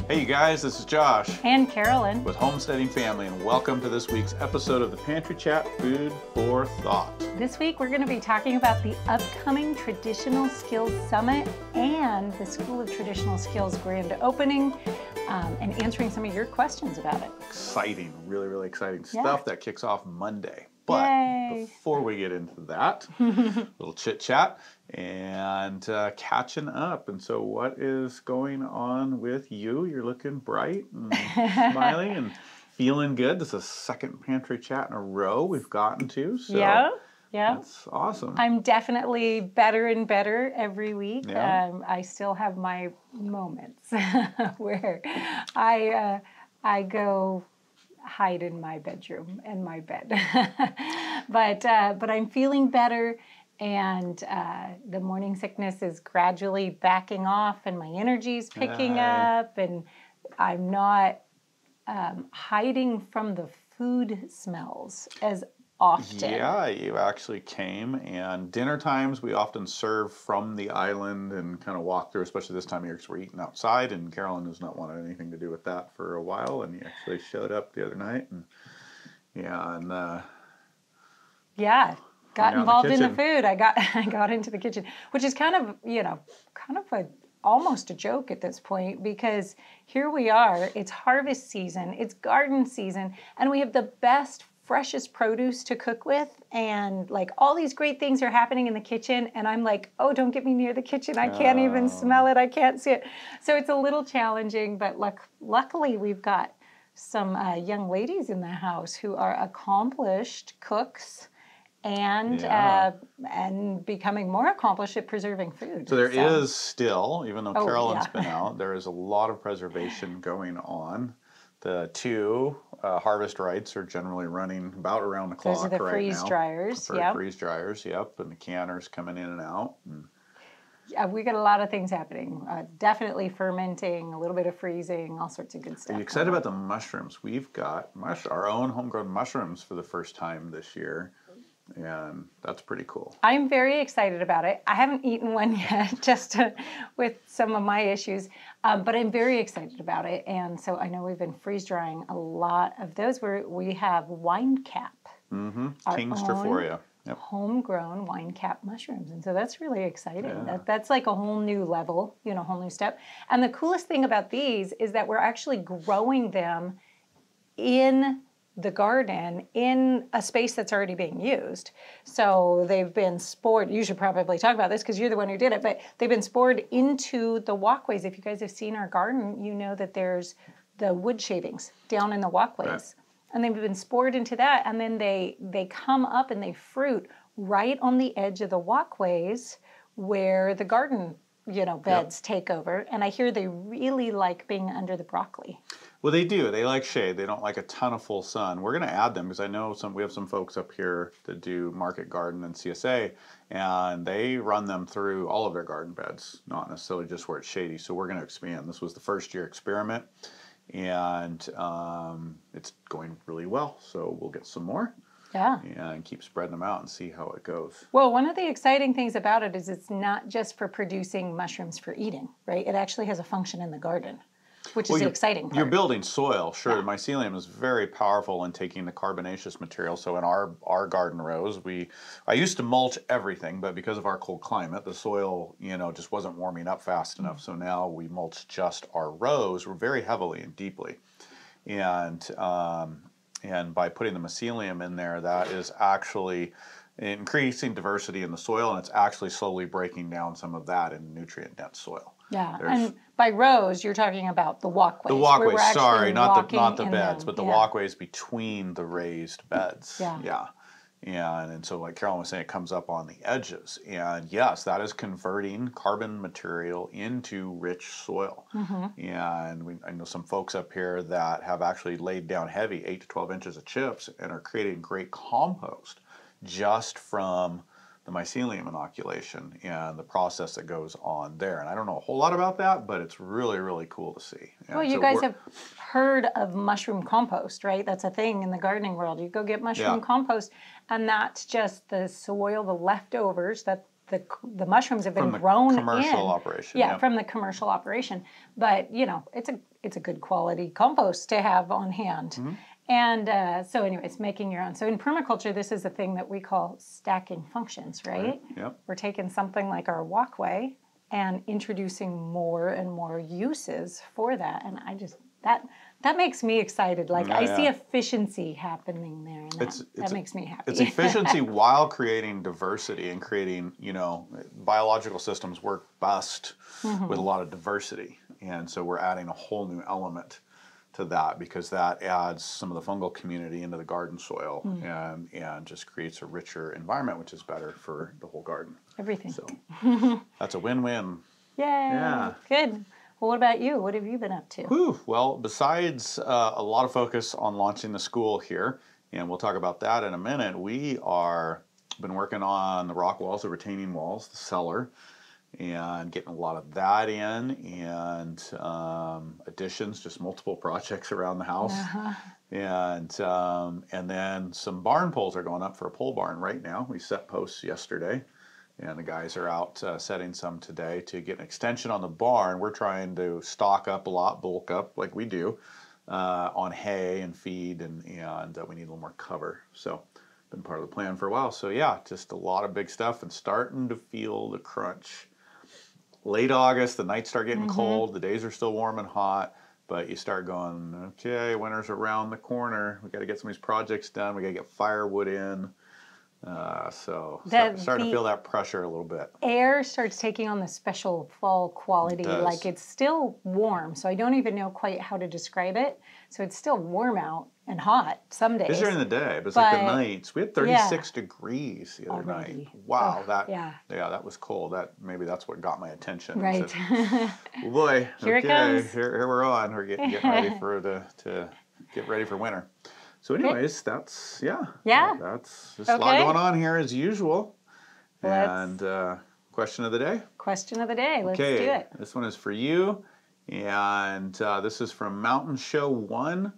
Hey you guys, this is Josh and Carolyn with Homesteading Family, and welcome to this week's episode of the Pantry Chat Food for Thought. This week we're going to be talking about the upcoming Traditional Skills Summit and the School of Traditional Skills grand opening, and answering some of your questions about it. Exciting, really exciting stuff that kicks off Monday. But Yay. Before we get into that, a little chit chat and catching up. And so what is going on with you? You're looking bright and smiling and feeling good. This is the second pantry chat in a row we've gotten to. So yeah. That's awesome. I'm definitely better and better every week. Yeah. I still have my moments where I go hide in my bedroom and my bed. but I'm feeling better, and the morning sickness is gradually backing off, and my energy's picking up, and I'm not hiding from the food smells as often. Yeah, you actually came, and dinner times we often serve from the island and kind of walk through, especially this time of year because we're eating outside, and Carolyn has not wanted anything to do with that for a while, and he actually showed up the other night, and got involved in the food. I got into the kitchen, which is kind of almost a joke at this point, because here we are, it's harvest season, it's garden season, and we have the best freshest produce to cook with, and like all these great things are happening in the kitchen, and I'm like, oh, don't get me near the kitchen, I can't even smell it, I can't see it. So it's a little challenging, but luckily we've got some young ladies in the house who are accomplished cooks and becoming more accomplished at preserving food. So there is still, even though Carolyn's been out, there is a lot of preservation going on. The two harvest rights are generally running about around the clock right now. Those are the freeze dryers, Freeze dryers, yep, and the canners coming in and out. Yeah, we got a lot of things happening. Definitely fermenting, a little bit of freezing, all sorts of good stuff. Are you excited about the mushrooms? We've got our own homegrown mushrooms for the first time this year, and that's pretty cool. I'm very excited about it. I haven't eaten one yet, just with some of my issues, but I'm very excited about it. And so I know we've been freeze drying a lot of those. We have wine cap. Mm-hmm. King's Treforia. Yep. Homegrown wine cap mushrooms. And so that's really exciting. Yeah. That's like a whole new level, whole new step. And the coolest thing about these is that we're actually growing them in the garden in a space that's already being used. So they've been spored. You should probably talk about this because you're the one who did it, but they've been spored into the walkways. If you guys have seen our garden, you know that there's the wood shavings down in the walkways. Right. And they've been spored into that, and then they come up and they fruit right on the edge of the walkways where the garden, beds take over. And I hear they really like being under the broccoli. Well, they do. They like shade. They don't like a ton of full sun. We're going to add them because I know we have some folks up here that do market garden and CSA, and they run them through all of their garden beds, not necessarily just where it's shady. So we're going to expand. This was the first year experiment, and it's going really well. So we'll get some more. Yeah. And keep spreading them out and see how it goes. Well, one of the exciting things about it is it's not just for producing mushrooms for eating, right? It actually has a function in the garden, which is the exciting part. You're building soil, sure. The mycelium is very powerful in taking the carbonaceous material. So in our garden rows, I used to mulch everything, but because of our cold climate, the soil, just wasn't warming up fast enough. So now we mulch just our rows. We're very heavily and deeply. And by putting the mycelium in there, that is actually increasing diversity in the soil, and it's actually slowly breaking down some of that in nutrient-dense soil. Yeah, and by rows, you're talking about the walkways. The walkways, sorry, not the beds, but the yeah. walkways between the raised beds. Yeah. And so like Carolyn was saying, it comes up on the edges. And yes, that is converting carbon material into rich soil. Mm-hmm. And I know some folks up here that have actually laid down heavy 8 to 12 inches of chips and are creating great compost just from the mycelium inoculation and the process that goes on there. And I don't know a whole lot about that, but it's really, really cool to see. And well, you guys have heard of mushroom compost, right? That's a thing in the gardening world. You go get mushroom compost, and that's just the soil, the leftovers that the mushrooms have been from the grown commercial operation. Yeah, yep. from the commercial operation. But it's a good quality compost to have on hand. And so anyways, making your own. So in permaculture, this is a thing that we call stacking functions, right? Yep. We're taking something like our walkway and introducing more and more uses for that. And I just, that makes me excited. Like I see efficiency happening there, and that makes me happy. It's efficiency while creating diversity and creating, biological systems work best with a lot of diversity. And so we're adding a whole new element to that because that adds some of the fungal community into the garden soil and just creates a richer environment, which is better for the whole garden. Everything. So that's a win-win. Yay. Yeah. Good. Well, what about you? What have you been up to? Whew. Well, besides a lot of focus on launching the school here, and we'll talk about that in a minute, we are been working on the rock walls, the retaining walls, the cellar, and getting a lot of that in, and additions, just multiple projects around the house. And then some barn poles are going up for a pole barn right now. We set posts yesterday, and the guys are out setting some today to get an extension on the barn. We're trying to stock up a lot, bulk up like we do on hay and feed, and we need a little more cover. So been part of the plan for a while. So yeah, just a lot of big stuff and starting to feel the crunch. Late August, the nights start getting cold, the days are still warm and hot, but you start going, okay, winter's around the corner. We got to get some of these projects done. We got to get firewood in. So starting to feel that pressure a little bit. Air starts taking on the special fall quality. Like it's still warm, so I don't even know quite how to describe it. So it's still warm out and hot some days. It's during the day, but it's like the nights. We had 36 degrees the other night. Wow, that was cold. Maybe that's what got my attention. Right. Said, oh boy, Here it comes. Here we're on. We're getting ready to get ready for winter. So anyways, that's just a lot going on here as usual. And question of the day? Question of the day. Let's do it. This one is for you. And this is from Mountain Show 1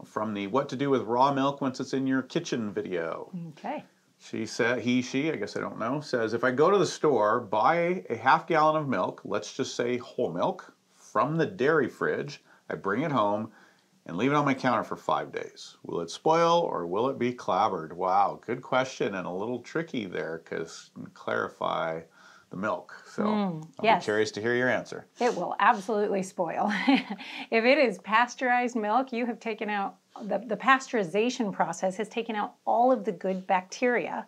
from the What to Do with Raw Milk Once It's in Your Kitchen video. Okay. She said, she, I guess I don't know, says, if I go to the store, buy a half gallon of milk, let's just say whole milk, from the dairy fridge, I bring it home, and leave it on my counter for 5 days. Will it spoil or will it be clabbered? Wow, good question and a little tricky there because clarify the milk. So I'll be curious to hear your answer. It will absolutely spoil. If it is pasteurized milk, you have taken out, the pasteurization process has taken out all of the good bacteria.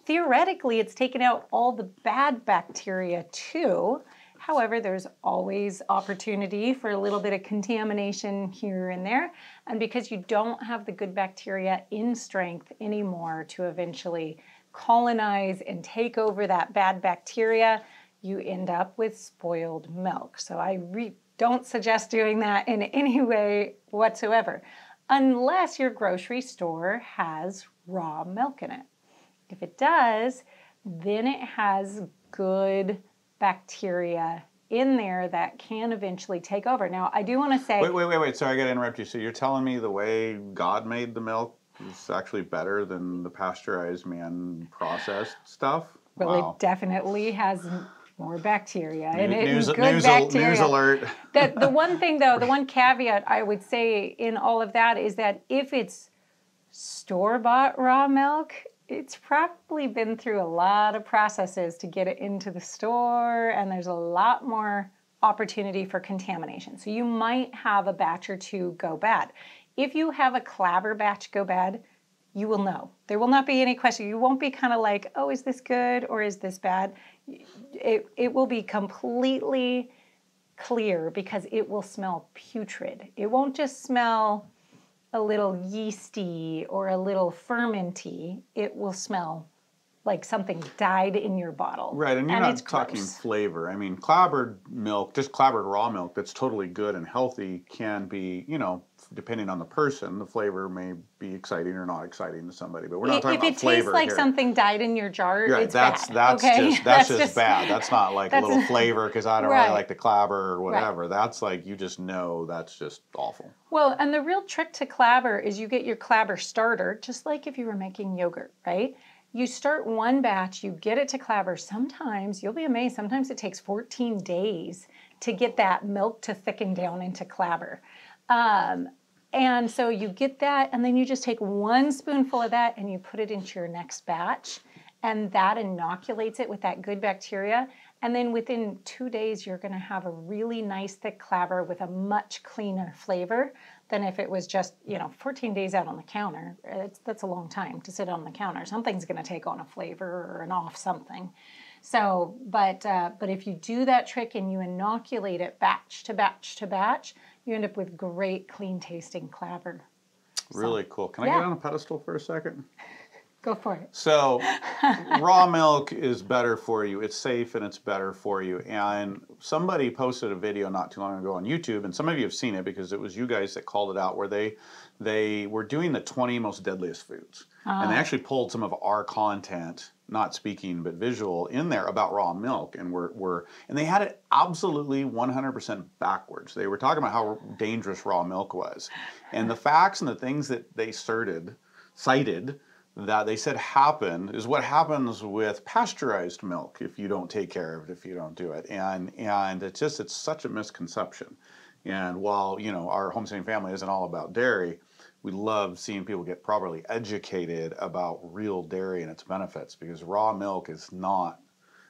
Theoretically, it's taken out all the bad bacteria too. However, there's always opportunity for a little bit of contamination here and there. And because you don't have the good bacteria in strength anymore to eventually colonize and take over that bad bacteria, you end up with spoiled milk. So I don't suggest doing that in any way whatsoever, unless your grocery store has raw milk in it. If it does, then it has good bacteria in there that can eventually take over. Now, I do want to say... Wait. Sorry, I got to interrupt you. So you're telling me the way God made the milk is actually better than the pasteurized, man-processed stuff? Well, it definitely has more bacteria in it. News bacteria. alert. The one thing, though, the one caveat I would say in all of that is that if it's store-bought raw milk, it's probably been through a lot of processes to get it into the store, and there's a lot more opportunity for contamination. So you might have a batch or two go bad. If you have a clabber batch go bad, you will know. There will not be any question. You won't be kind of like, oh, is this good or is this bad? It will be completely clear because it will smell putrid. It won't just smell a little yeasty or a little fermenty. It will smell like something died in your bottle. Right, and you're not talking flavor. I mean, clabbered milk, just clabbered raw milk that's totally good and healthy can be, depending on the person, the flavor may be exciting or not exciting to somebody. But we're not talking about flavor. If it tastes like something died in your jar, it's bad. That's just bad. That's not like a little flavor because I don't really like the clabber or whatever. Right. That's like you just know that's just awful. Well, and the real trick to clabber is you get your clabber starter, just like if you were making yogurt, right? You start one batch, you get it to clabber. Sometimes, you'll be amazed, sometimes it takes 14 days to get that milk to thicken down into clabber. And so you get that, and then you just take one spoonful of that and you put it into your next batch, and that inoculates it with that good bacteria. And then within 2 days, you're going to have a really nice thick clabber with a much cleaner flavor than if it was just, 14 days out on the counter. That's a long time to sit on the counter. Something's going to take on a flavor or an off something. So, but if you do that trick and you inoculate it batch to batch to batch, you end up with great, clean tasting clabber. Really cool. Can I get on a pedestal for a second? Go for it. So, raw milk is better for you. It's safe and it's better for you. And somebody posted a video not too long ago on YouTube, and some of you have seen it because it was you guys that called it out, where they were doing the 20 most deadliest foods. And they actually pulled some of our content, not speaking but visual, in there about raw milk, and and they had it absolutely 100% backwards. They were talking about how dangerous raw milk was, and the facts and the things that they cited that they said happen is what happens with pasteurized milk if you don't take care of it, if you don't do it. And it's such a misconception. And while, our homesteading family isn't all about dairy, we love seeing people get properly educated about real dairy and its benefits, because raw milk is not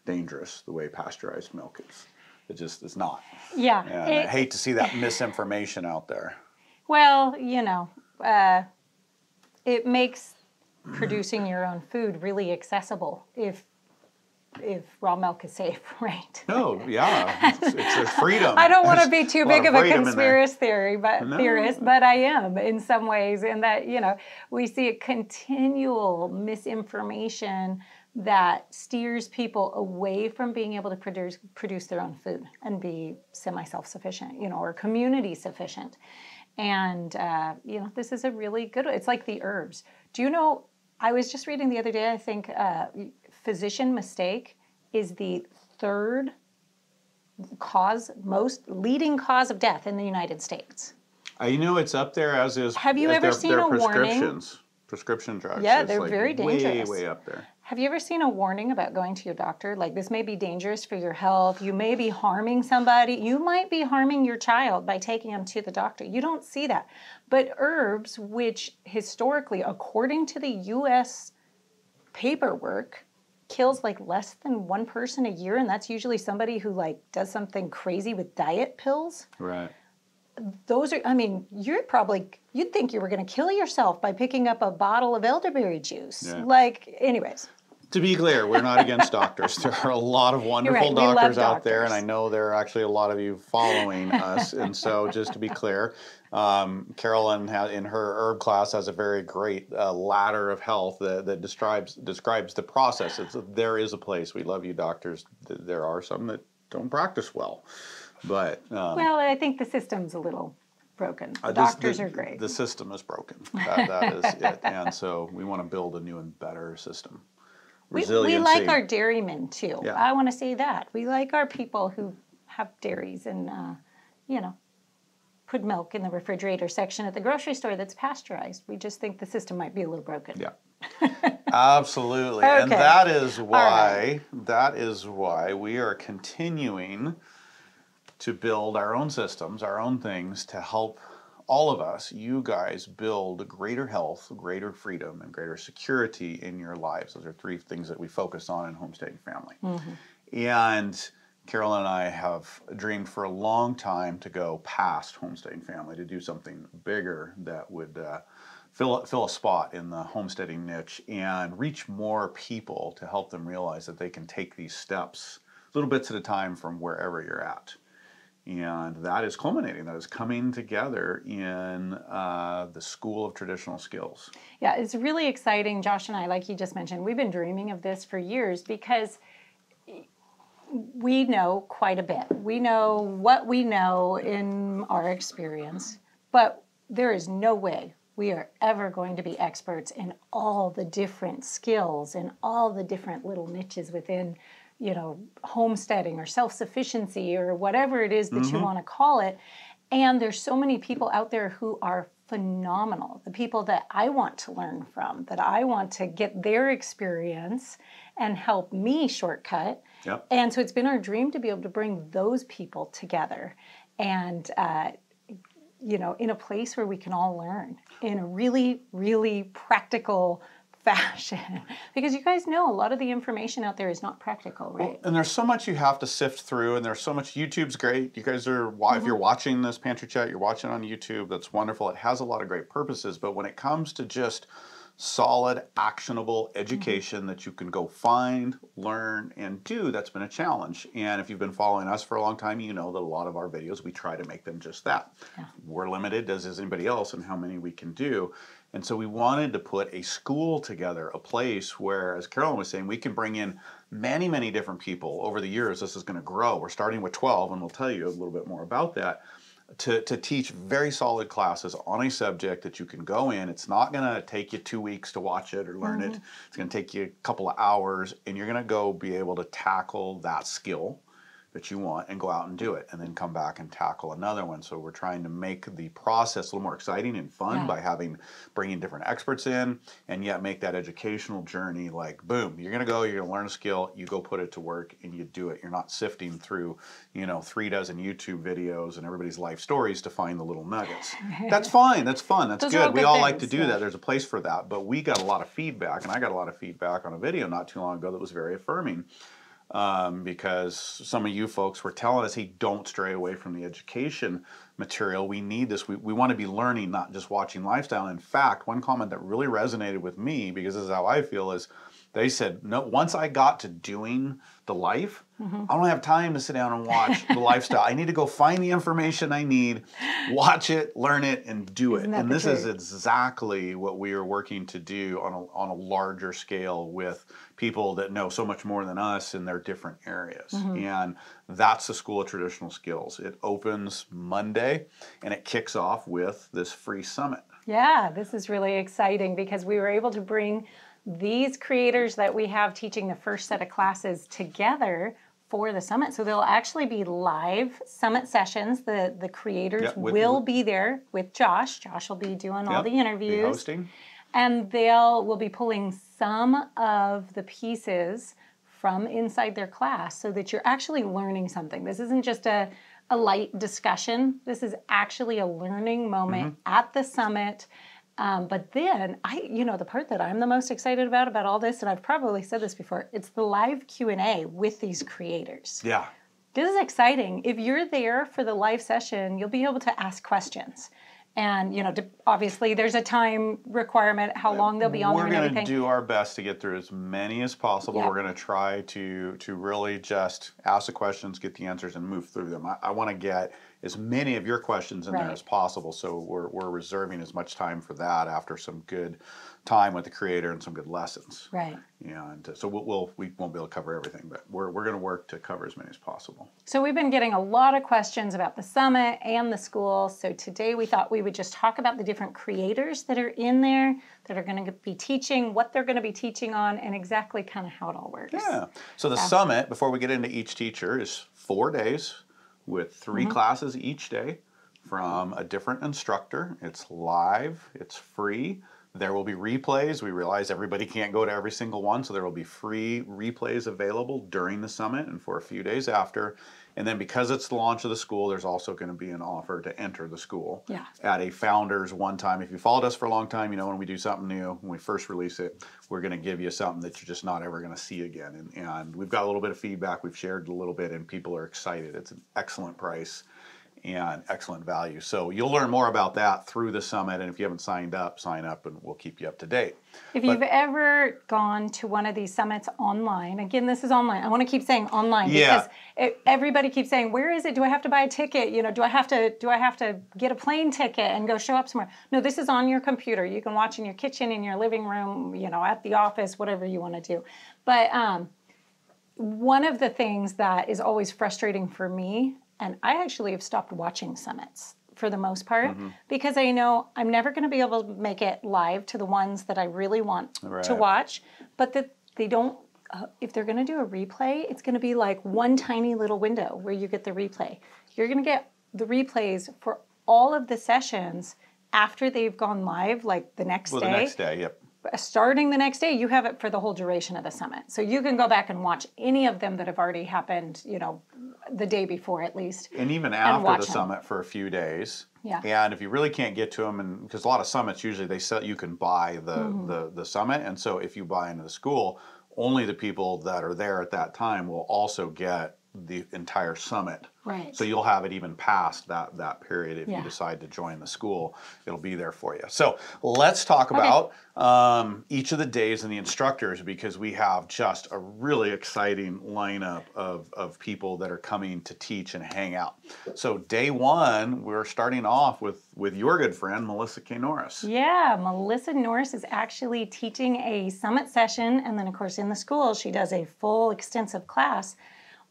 dangerous the way pasteurized milk is. It just is not. Yeah. And I hate to see that misinformation out there. Well, it makes producing your own food really accessible if raw milk is safe, right? No, yeah, it's a freedom. I don't want to be too big of a conspiracy theorist, but I am in some ways, in that, we see a continual misinformation that steers people away from being able to produce their own food and be semi-self-sufficient, or community sufficient. And, this is a really good one. It's like the herbs. Do you know, I was just reading the other day, I think physician mistake is the third leading cause of death in the United States. It's up there, as is. Have you ever seen a warning? Prescription drugs. Yeah, they're very dangerous. Way up there. Have you ever seen a warning about going to your doctor? Like, this may be dangerous for your health. You may be harming somebody. You might be harming your child by taking them to the doctor. You don't see that. But herbs, which historically, according to the U.S. paperwork, kills like less than one person a year, and that's usually somebody who does something crazy with diet pills. Right. Those are, you'd think you were going to kill yourself by picking up a bottle of elderberry juice. Yeah. Anyways. To be clear, we're not against doctors. There are a lot of wonderful doctors out there, and I know there are actually a lot of you following us. And so, just to be clear, Carolyn in her herb class has a very great ladder of health that describes the process. There is a place. We love you, doctors. There are some that don't practice well, but well, I think the system's a little broken. The doctors are great. The system is broken. That is it. And so we want to build a new and better system. We like our dairymen too. Yeah. I want to say that. We like our people who have dairies and, put milk in the refrigerator section at the grocery store that's pasteurized. We just think the system might be a little broken. Yeah. Absolutely. Okay. And that is why we are continuing to build our own systems, our own things, to help all of us, you guys, build greater health, greater freedom, and greater security in your lives. Those are three things that we focus on in Homesteading Family. Mm-hmm. And Carolyn and I have dreamed for a long time to go past Homesteading Family, to do something bigger that would fill a spot in the homesteading niche and reach more people, to help them realize that they can take these steps little bits at a time from wherever you're at. And that is culminating, that is coming together in the School of Traditional Skills. Yeah, it's really exciting. Josh and I, like you just mentioned, we've been dreaming of this for years, because we know quite a bit. We know what we know in our experience, but there is no way we are ever going to be experts in all the different skills and all the different little niches within homesteading or self-sufficiency or whatever it is that you want to call it. And there's so many people out there who are phenomenal. The people that I want to learn from, that I want to get their experience and help me shortcut. Yep. And so it's been our dream to be able to bring those people together and, in a place where we can all learn in a really, really practical fashion. Because you guys know a lot of the information out there is not practical, right? Well, and there's so much you have to sift through, and there's so much. YouTube's great. You guys are, if you're watching this Pantry Chat, you're watching on YouTube, that's wonderful. It has a lot of great purposes, but when it comes to just solid, actionable education that you can go find, learn, and do, that's been a challenge. And if you've been following us for a long time, you know that a lot of our videos, we try to make them just that. Yeah. We're limited, as is anybody else, in how many we can do. And so we wanted to put a school together, a place where, as Carolyn was saying, we can bring in many, many different people. Over the years, this is going to grow. We're starting with 12, and we'll tell you a little bit more about that, to teach very solid classes on a subject that you can go in. It's not going to take you 2 weeks to watch it or learn it. It's going to take you a couple of hours, and you're going to go be able to tackle that skill that you want and go out and do it, and then come back and tackle another one. So we're trying to make the process a little more exciting and fun by bringing different experts in, and yet make that educational journey like, boom, you're going to learn a skill, you go put it to work, and you do it. You're not sifting through, 3 dozen YouTube videos and everybody's life stories to find the little nuggets. That's fine. That's fun. That's good. We all like to do that. There's a place for that. But we got a lot of feedback, and I got a lot of feedback on a video not too long ago that was very affirming. Because some of you folks were telling us, hey, don't stray away from the education material. We need this. We want to be learning, not just watching lifestyle. In fact, one comment that really resonated with me, because this is how I feel, is they said, no, once I got to doing the life, I don't have time to sit down and watch the lifestyle. I need to go find the information I need, watch it, learn it, and do it. And this is exactly what we are working to do on a larger scale with people that know so much more than us in their different areas. And that's the School of Traditional Skills. It opens Monday, and it kicks off with this free summit. Yeah, this is really exciting because we were able to bring these creators that we have teaching the first set of classes together for the summit. So there'll actually be live summit sessions. The creators will be there with Josh. Josh will be doing all the interviews. Be hosting. And we'll be pulling some of the pieces from inside their class so that you're actually learning something. This isn't just a light discussion. This is actually a learning moment at the summit. But then, the part that I'm the most excited about all this, and I've probably said this before, it's the live Q&A with these creators. Yeah. This is exciting. If you're there for the live session, you'll be able to ask questions. And, obviously there's a time requirement, how long they'll be on there and everything. We're going to do our best to get through as many as possible. We're going to try to really just ask the questions, get the answers, and move through them. I want to get as many of your questions in there as possible, so we're reserving as much time for that after some good time with the creator and some good lessons. Right. And so we won't be able to cover everything, but we're going to work to cover as many as possible. So we've been getting a lot of questions about the summit and the school, so today we thought we would just talk about the different creators that are in there, that are going to be teaching, what they're going to be teaching on, and exactly kind of how it all works. Yeah. So the summit, before we get into each teacher, is 4 days with 3 classes each day from a different instructor. It's live, it's free. There will be replays. We realize everybody can't go to every single one, so there will be free replays available during the summit and for a few days after. And then because it's the launch of the school, there's also going to be an offer to enter the school at a founder's one-time. If you followed us for a long time, when we do something new, when we first release it, we're going to give you something that you're just not ever going to see again. And we've got a little bit of feedback. We've shared a little bit, and people are excited. It's an excellent price and excellent value. So you'll learn more about that through the summit, and if you haven't signed up, sign up and we'll keep you up to date. If you've ever gone to one of these summits online, again, this is online. I want to keep saying online because everybody keeps saying, where is it? Do I have to buy a ticket? Do I have to get a plane ticket and go show up somewhere? No, this is on your computer. You can watch in your kitchen, in your living room, at the office, whatever you want to do. But one of the things that is always frustrating for me, and I actually have stopped watching summits for the most part because I know I'm never going to be able to make it live to the ones that I really want to watch, but that they don't, if they're going to do a replay, it's going to be like one tiny little window where you get the replay. You're going to get the replays for all of the sessions after they've gone live, like the next day. The next day, yep. Starting the next day, you have it for the whole duration of the summit. So you can go back and watch any of them that have already happened, the day before at least. And even after the summit for a few days. Yeah. And if you really can't get to them, and because a lot of summits usually you can buy the summit, and so if you buy into the school, only the people that are there at that time will also get the entire summit. Right. So you'll have it even past that period if you decide to join the school. It'll be there for you. So let's talk about each of the days and the instructors, because we have just a really exciting lineup of people that are coming to teach and hang out. So day one, we're starting off with your good friend, Melissa K. Norris. Yeah, Melissa Norris is actually teaching a summit session, and then of course in the school she does a full extensive class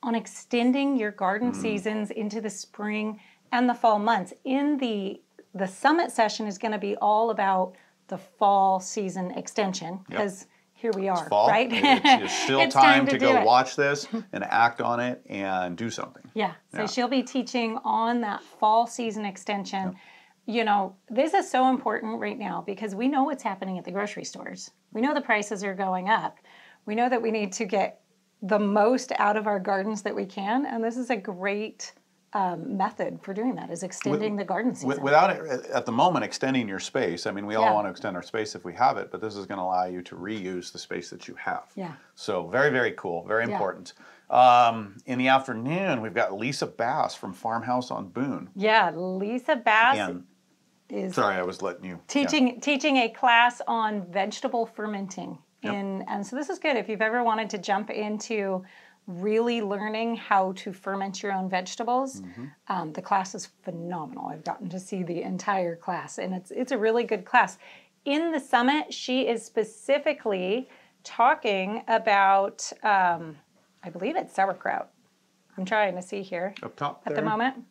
on extending your garden seasons into the spring and the fall months. In the summit session is going to be all about the fall season extension, because here we are, fall, right? It's still It's time to go watch this and act on it and do something. Yeah, so she'll be teaching on that fall season extension. This is so important right now because we know what's happening at the grocery stores. We know the prices are going up. We know that we need to get the most out of our gardens that we can, and this is a great method for doing that, is extending the garden season. Without it, at the moment, extending your space. I mean, we all want to extend our space if we have it, but this is going to allow you to reuse the space that you have. Yeah. So very, very cool, very important. In the afternoon, we've got Lisa Bass from Farmhouse on Boone. Yeah, Lisa Bass is sorry, I was letting you teaching a class on vegetable fermenting. And so this is good if you've ever wanted to jump into really learning how to ferment your own vegetables. The class is phenomenal. I've gotten to see the entire class, and it's a really good class. In the summit, she is specifically talking about, I believe it's sauerkraut. I'm trying to see here up top at the moment.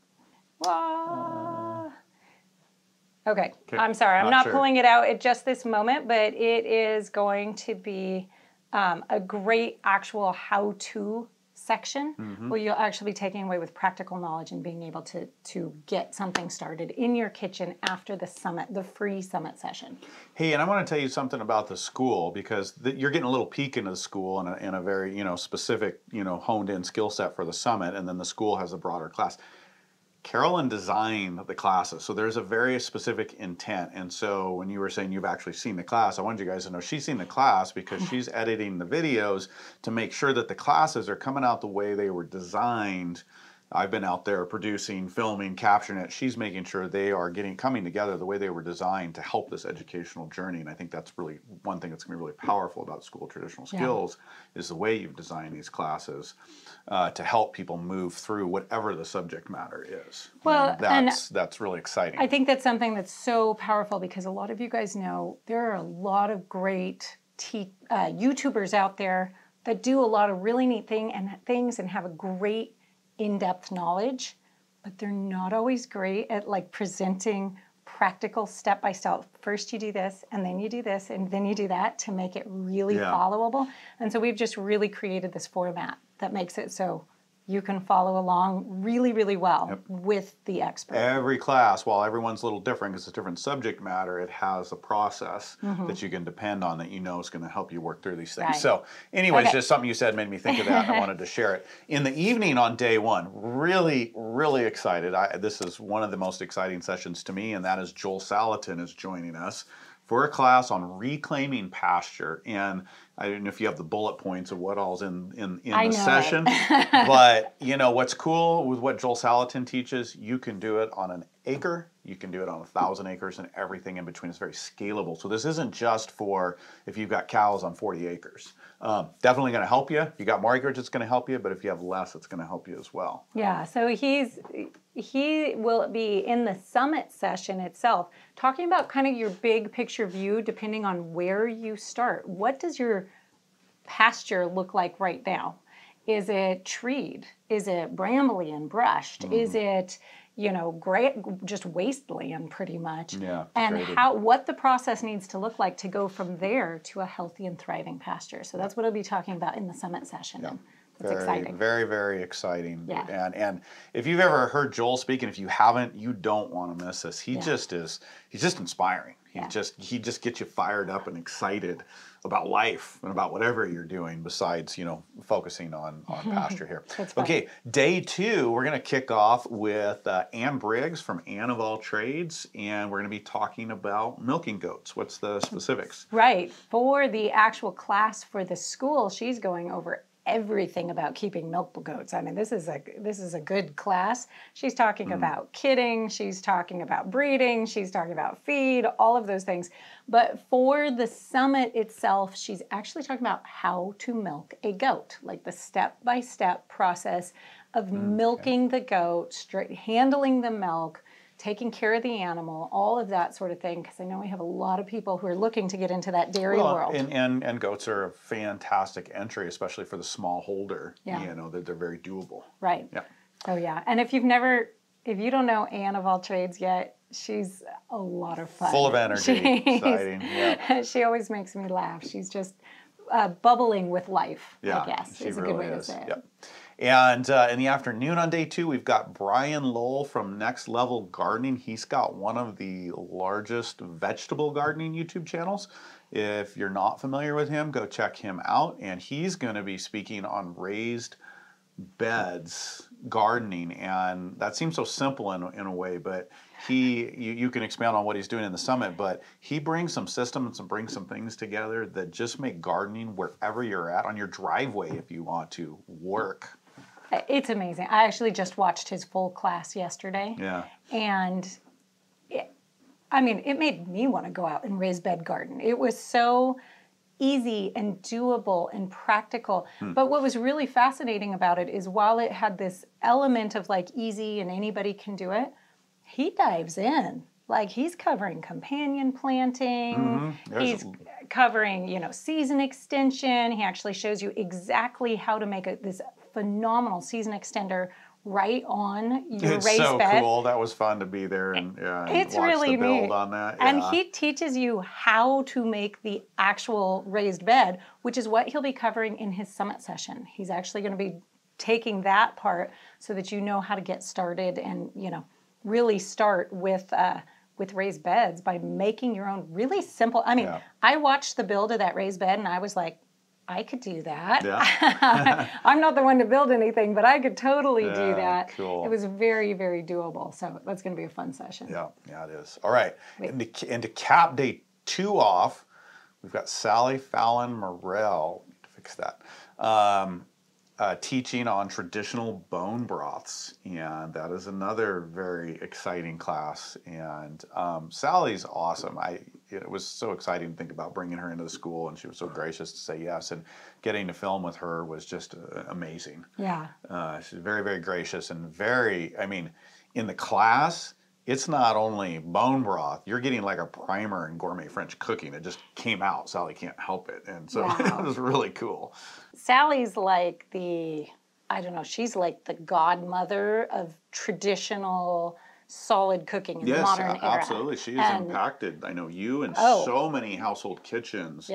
Okay, I'm sorry. I'm not pulling it out at just this moment, but it is going to be a great actual how-to section where you'll actually be taking away with practical knowledge and being able to get something started in your kitchen after the summit, the free summit session. Hey, and I want to tell you something about the school, because you're getting a little peek into the school in a very specific honed-in skill set for the summit, and then the school has a broader class. Carolyn designed the classes, so there's a very specific intent. And so when you were saying you've actually seen the class, I wanted you guys to know she's seen the class because she's editing the videos to make sure that the classes are coming out the way they were designed. I've been out there producing, filming, capturing it. She's making sure they are coming together the way they were designed to help this educational journey. And I think that's really one thing that's going to be really powerful about School of Traditional Skills is the way you've designed these classes to help people move through whatever the subject matter is. Well, that's really exciting. I think that's something that's so powerful because a lot of you guys know there are a lot of great YouTubers out there that do a lot of really neat things and have a great in-depth knowledge, but they're not always great at presenting practical step-by-step. First you do this, and then you do this, and then you do that to make it really followable. And so we've just really created this format that makes it so you can follow along really, really well with the expert. Every class, while everyone's a little different because it's a different subject matter, it has a process that you can depend on that is going to help you work through these things. Right. So anyways, just something you said made me think of that, and I wanted to share it. In the evening on day one, really, really excited. This is one of the most exciting sessions to me, and that is Joel Salatin is joining us for a class on reclaiming pasture. And I don't know if you have the bullet points of what all's in the session, but what's cool with what Joel Salatin teaches, you can do it on an acre, you can do it on 1,000 acres, and everything in between. It's very scalable. So this isn't just for if you've got cows on 40 acres. Definitely going to help you. If you got more acreage, it's going to help you, but if you have less, it's going to help you as well. Yeah, so he will be in the summit session itself talking about kind of your big picture view depending on where you start. What does your pasture look like right now? Is it treed? Is it brambly and brushed? Is it great, just wasteland pretty much? Yeah. And what the process needs to look like to go from there to a healthy and thriving pasture. So that's what I'll be talking about in the summit session. Yeah. It's exciting. Very, very exciting. Yeah. And if you've ever heard Joel speak, and if you haven't, you don't want to miss this. He's just inspiring. He just gets you fired up and excited about life and about whatever you're doing besides, focusing on pasture here. Okay, day 2, we're going to kick off with Ann Briggs from Ann of All Trades, and we're going to be talking about milking goats. What's the specifics? Right. For the actual class for the school, she's going over everything about keeping milk goats. I mean, this is a good class. She's talking about kidding, she's talking about breeding, she's talking about feed, all of those things. But for the summit itself, she's actually talking about how to milk a goat, like the step-by-step process of milking the goat, handling the milk, taking care of the animal, all of that sort of thing, because I know we have a lot of people who are looking to get into that dairy world. And goats are a fantastic entry, especially for the small holder. Yeah. That they're very doable. Right. Yeah. Oh yeah. And if you don't know Ann of All Trades yet, she's a lot of fun. Full of energy. Exciting. Yeah. She always makes me laugh. She's just bubbling with life, I guess. She is a really good way is. to say it. Yep. And in the afternoon on day 2, we've got Brian Lowell from Next Level Gardening. He's got one of the largest vegetable gardening YouTube channels. If you're not familiar with him, go check him out. And he's going to be speaking on raised beds gardening. And that seems so simple in a way, but you can expand on what he's doing in the summit, but he brings some systems and brings some things together that just make gardening wherever you're at, on your driveway if you want to, work. It's amazing. I actually just watched his full class yesterday. Yeah. And it made me want to go out and raise bed garden. It was so easy and doable and practical. But what was really fascinating about it is while it had this element of like easy and anybody can do it, he dives in. Like he's covering companion planting, he's covering, season extension. He actually shows you exactly how to make this phenomenal season extender right on your raised bed. It's so cool. That was fun to be there and it's watch really the build neat. on that. And he teaches you how to make the actual raised bed, which is what he'll be covering in his summit session. He's actually going to be taking that part so that you know how to get started and, really start with raised beds by making your own really simple. I watched the build of that raised bed and I was like, I could do that. Yeah. I'm not the one to build anything, but I could totally do that. Cool. It was very, very doable. So that's going to be a fun session. Yeah, it is. All right. And to cap day 2 off, we've got Sally Fallon Morell. To fix that. Teaching on traditional bone broths, and that is another very exciting class. And Sally's awesome. It was so exciting to think about bringing her into the school, and she was so gracious to say yes. And getting to film with her was just amazing. Yeah. She's very, very gracious and in the class, it's not only bone broth, you're getting like a primer in gourmet French cooking. It just came out. Sally can't help it. And so it was really cool. Sally's like she's like the godmother of traditional solid cooking in the modern era. Absolutely. She has impacted, I know, you and so many household kitchens,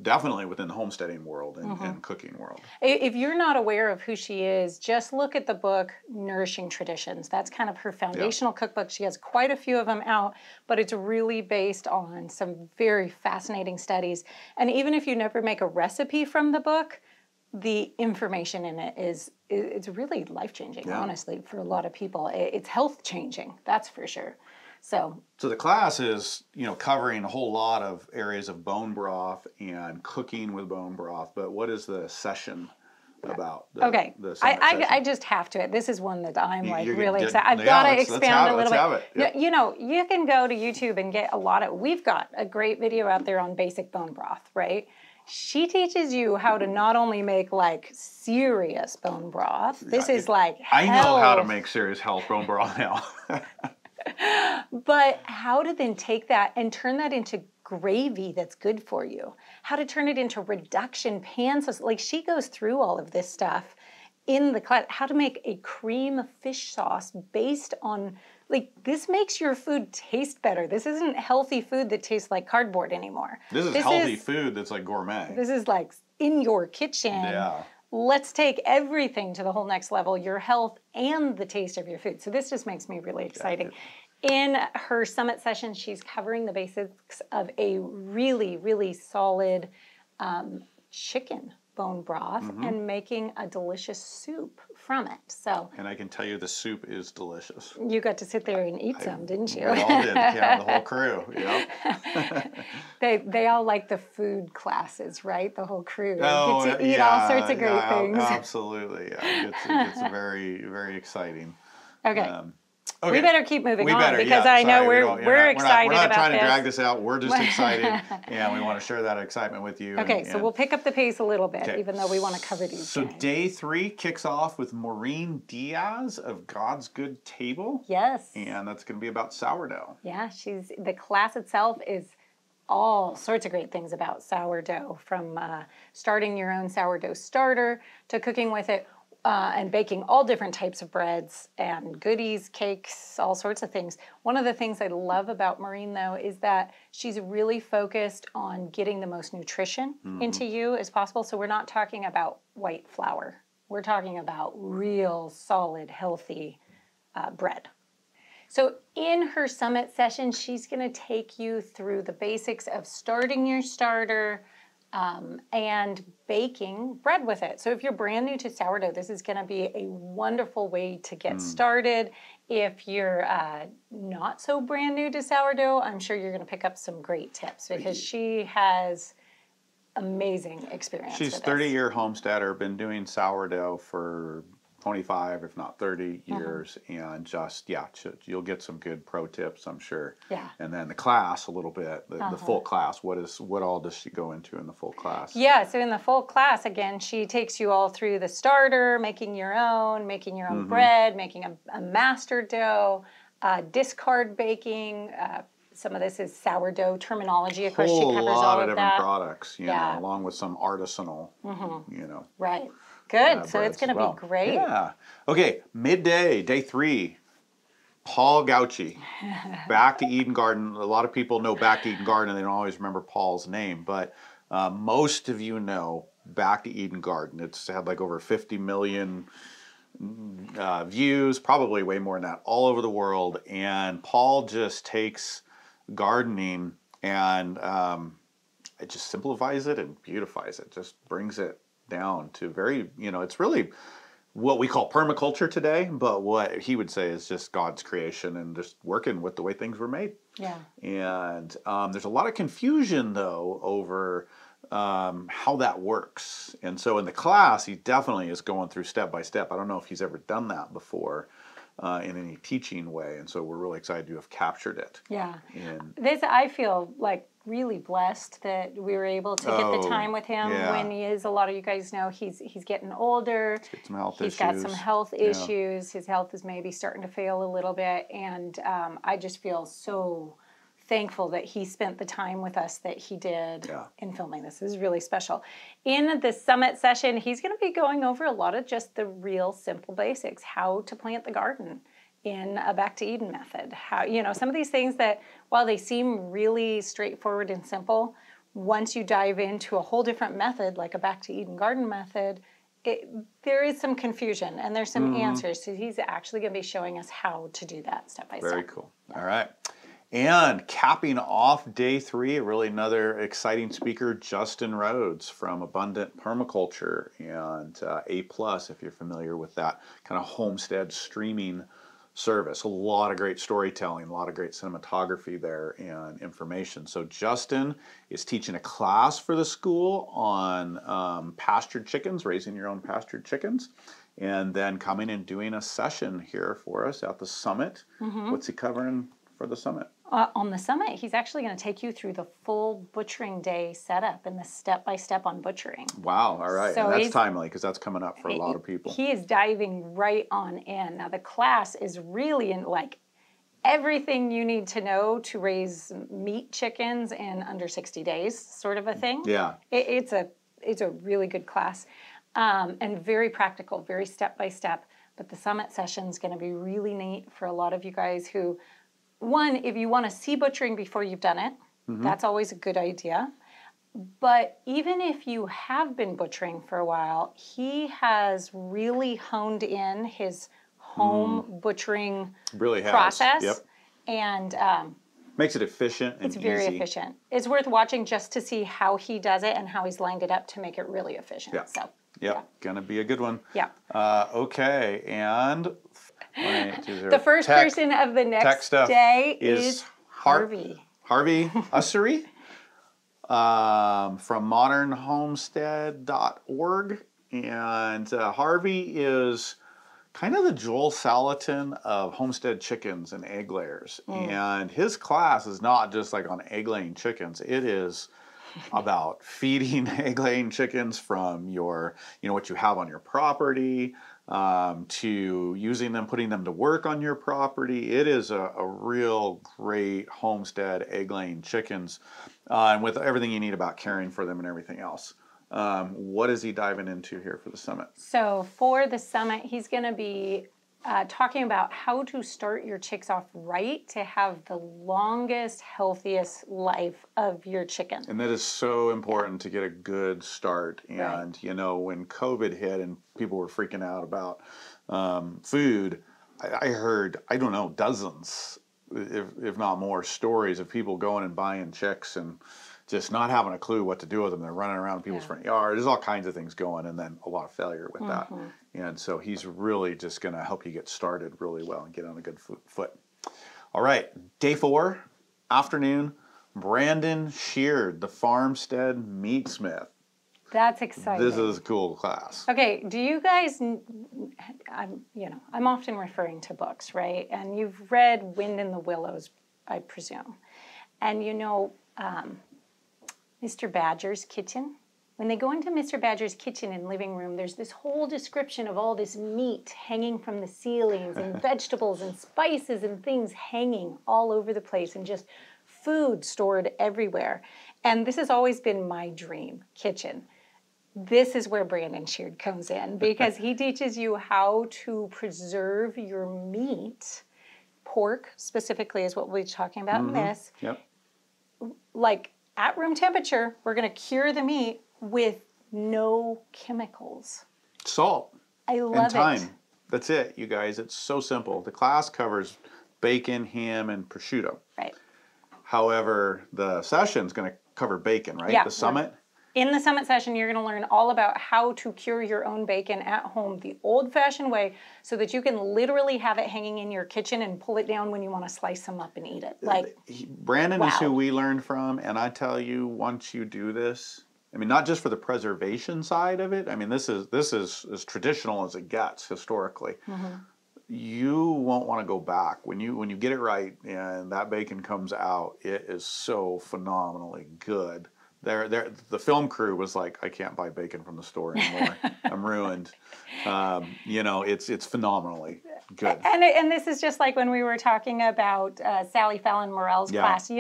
definitely within the homesteading world and cooking world. If you're not aware of who she is, just look at the book Nourishing Traditions. That's kind of her foundational cookbook. She has quite a few of them out, but it's really based on some very fascinating studies. And even if you never make a recipe from the book, the information in it it's really life-changing, honestly, for a lot of people. It's health-changing, that's for sure. So the class is, covering a whole lot of areas of bone broth and cooking with bone broth, but what is the session about? I just have to. This is one that I'm really excited. I've got to expand a little bit. Yep. You can go to YouTube and get we've got a great video out there on basic bone broth, right? She teaches you how to not only make like serious bone broth. This is like I know how to make serious health bone broth now. But how to then take that and turn that into gravy that's good for you. How to turn it into reduction pans. Like she goes through all of this stuff in the class. How to make a cream fish sauce based on, like, this makes your food taste better. This isn't healthy food that tastes like cardboard anymore. This is healthy food that's like gourmet. This is like in your kitchen. let's take everything to the whole next level, your health and the taste of your food. So this just makes me really excited. In her summit session, she's covering the basics of a really, really solid chicken bone broth and making a delicious soup from it. So, and I can tell you the soup is delicious. You got to sit there and eat some, didn't you? We all did, yeah, the whole crew. Yep. They all like the food classes, right? The whole crew. Oh, get to eat all sorts of great things. Absolutely, yeah. It gets very, very exciting. Okay. We better keep moving on because I know we're excited we're not about trying this. to drag this out. We're just excited, and we want to share that excitement with you. Okay, so we'll pick up the pace a little bit, even though we want to cover these. So day 3 kicks off with Maureen Diaz of God's Good Table. Yes. And that's going to be about sourdough. Yeah, the class itself is all sorts of great things about sourdough, from starting your own sourdough starter to cooking with it. And baking all different types of breads and goodies, cakes, all sorts of things. One of the things I love about Maureen, though, is that she's really focused on getting the most nutrition into you as possible. So we're not talking about white flour. We're talking about real, solid, healthy bread. So in her summit session, she's going to take you through the basics of starting your starter, and baking bread with it. So if you're brand new to sourdough, this is going to be a wonderful way to get started. If you're not so brand new to sourdough, I'm sure you're going to pick up some great tips because she has amazing experience. She's 30-year homesteader, been doing sourdough for 25, if not 30 years, and just, you'll get some good pro tips, I'm sure. Yeah. And then the class a little bit, the full class, what all does she go into in the full class? Yeah, so in the full class, again, she takes you all through the starter, making your own bread, making a master dough, discard baking. Some of this is sourdough terminology. Of course, she covers all of that. A lot of different products, you know, along with some artisanal, you know. Right. Good. So it's going to be great. Yeah. Okay. Midday, day 3. Paul Gauci, Back to Eden Garden. A lot of people know Back to Eden Garden, and they don't always remember Paul's name, but most of you know Back to Eden Garden. It's had like over 50 million views, probably way more than that, all over the world. And Paul just takes gardening and it just simplifies it and beautifies it. Just brings it down to very, it's really what we call permaculture today, but what he would say is just God's creation and just working with the way things were made. Yeah. And there's a lot of confusion, though, over how that works. And so in the class, he definitely is going through step by step. I don't know if he's ever done that before in any teaching way. And so we're really excited to have captured it. Yeah. I feel like really blessed that we were able to get the time with him when he is. A lot of you guys know he's getting older. He's got some health issues. His health is maybe starting to fail a little bit. And I just feel so thankful that he spent the time with us that he did in filming this. This is really special. In the summit session, he's going to be going over a lot of just the real simple basics, how to plant the garden in a Back to Eden method. How, some of these things that, while they seem really straightforward and simple, once you dive into a whole different method, like a Back to Eden garden method, there is some confusion and there's some answers. So he's actually going to be showing us how to do that step by step. Very cool. Yeah. All right. And capping off day 3, really another exciting speaker, Justin Rhodes from Abundant Permaculture and A+, if you're familiar with that kind of homestead streaming service. A lot of great storytelling, a lot of great cinematography there and information. So Justin is teaching a class for the school on pastured chickens, raising your own pastured chickens, and then coming and doing a session here for us at the summit. What's he covering for the summit? On the summit, he's actually going to take you through the full butchering day setup and the step-by-step on butchering. Wow, all right. So and that's timely because that's coming up for a lot of people. He is diving right on in. Now, the class is really in like everything you need to know to raise meat chickens in under 60 days, sort of a thing. Yeah. It's a really good class and very practical, very step-by-step. But the summit session is going to be really neat for a lot of you guys who... One, if you want to see butchering before you've done it, that's always a good idea. But even if you have been butchering for a while, he has really honed in his home butchering Really has. process. Yep. And makes it efficient and it's very easy. efficient. It's worth watching just to see how he does it and how he's lined it up to make it really efficient. Yeah. So, Yep. Gonna be a good one. Yeah. Okay, and the first person of the next day is Harvey. Harvey Ussery from modernhomestead.org. And Harvey is kind of the Joel Salatin of homestead chickens and egg layers. And his class is not just like on egg laying chickens. It is about feeding egg laying chickens from your, what you have on your property, to using them, putting them to work on your property. It is a real great homestead egg laying chickens, and with everything you need about caring for them and everything else. What is he diving into here for the summit? So for the summit, he's going to be talking about how to start your chicks off right to have the longest, healthiest life of your chicken. And that is so important to get a good start. And, when COVID hit and people were freaking out about food, I heard, I don't know, dozens, if not more, stories of people going and buying chicks and just not having a clue what to do with them. They're running around people's front yard. There's all kinds of things going, and then a lot of failure with that. And so he's really just going to help you get started really well and get on a good foot. All right, day 4, afternoon, Brandon Sheard, the Farmstead Meatsmith. That's exciting. This is a cool class. Okay, do you guys, I'm often referring to books, right? And you've read Wind in the Willows, I presume. And Mr. Badger's kitchen. When they go into Mr. Badger's kitchen and living room, there's this whole description of all this meat hanging from the ceilings and vegetables and spices and things hanging all over the place and just food stored everywhere. And this has always been my dream kitchen. This is where Brandon Sheard comes in because he teaches you how to preserve your meat. Pork specifically is what we'll be talking about in this. Yep. Like, at room temperature, we're going to cure the meat with no chemicals. Salt. I love and thyme. it. That's it, you guys. It's so simple. The class covers bacon, ham, and prosciutto. Right. However, the session is going to cover bacon, right? Yeah. The summit. In the summit session, you're going to learn all about how to cure your own bacon at home the old-fashioned way so that you can literally have it hanging in your kitchen and pull it down when you want to slice them up and eat it. Brandon is who we learned from, and I tell you, once you do this, I mean, not just for the preservation side of it. I mean, this is as traditional as it gets historically. You won't want to go back when you get it right, and that bacon comes out. It is so phenomenally good. The film crew was like, I can't buy bacon from the store anymore. I'm ruined. It's phenomenally good. And this is just like when we were talking about Sally Fallon Morell's class.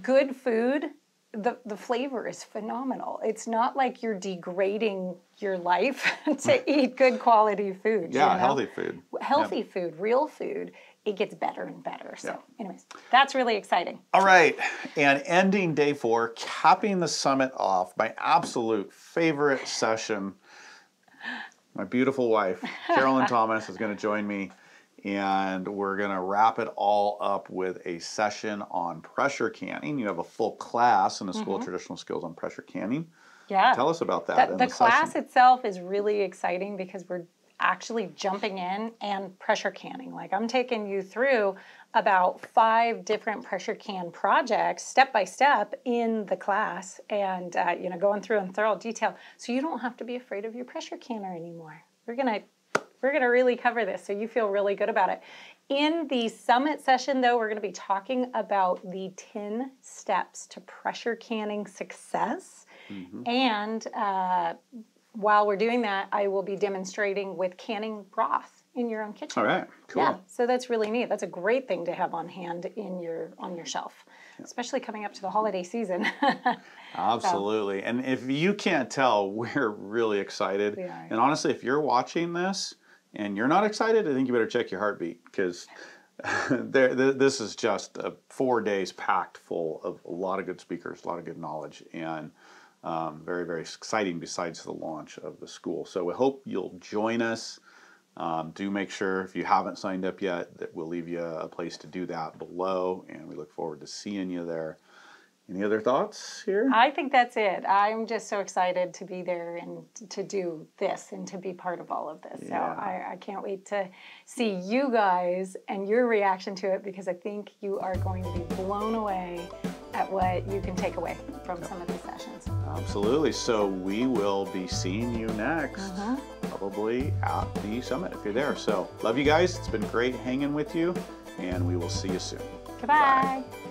Good food, the flavor is phenomenal. It's not like you're degrading your life to eat good quality food. Yeah, healthy food. Healthy food, real food. It gets better and better. So anyways, that's really exciting. All right. And ending day 4, capping the summit off, my absolute favorite session. My beautiful wife, Carolyn Thomas, is going to join me. And we're going to wrap it all up with a session on pressure canning. You have a full class in the School of Traditional Skills on pressure canning. Yeah. Tell us about that. The class itself is really exciting because we're actually jumping in and pressure canning. Like, I'm taking you through about 5 different pressure can projects step by step in the class, and going through in thorough detail, so you don't have to be afraid of your pressure canner anymore. We're gonna really cover this, so you feel really good about it. In the summit session, though, we're going to be talking about the 10 steps to pressure canning success, and while we're doing that, I will be demonstrating with canning broth in your own kitchen. All right, cool. Yeah, so that's really neat. That's a great thing to have on hand on your shelf, especially coming up to the holiday season. Absolutely. So. And if you can't tell, we're really excited. We are. And honestly, if you're watching this and you're not excited, I think you better check your heartbeat, because This is just 4 days packed full of a lot of good speakers, a lot of good knowledge, and very, very exciting besides the launch of the school. So we hope you'll join us. Do make sure, if you haven't signed up yet, that we'll leave you a place to do that below, and we look forward to seeing you there. Any other thoughts here? I think that's it. I'm just so excited to be there and to do this and to be part of all of this. So I can't wait to see you guys and your reaction to it, because I think you are going to be blown away at what you can take away from some of these sessions. Absolutely. So we will be seeing you next, probably at the summit if you're there. So love you guys. It's been great hanging with you, and we will see you soon. Goodbye. Bye.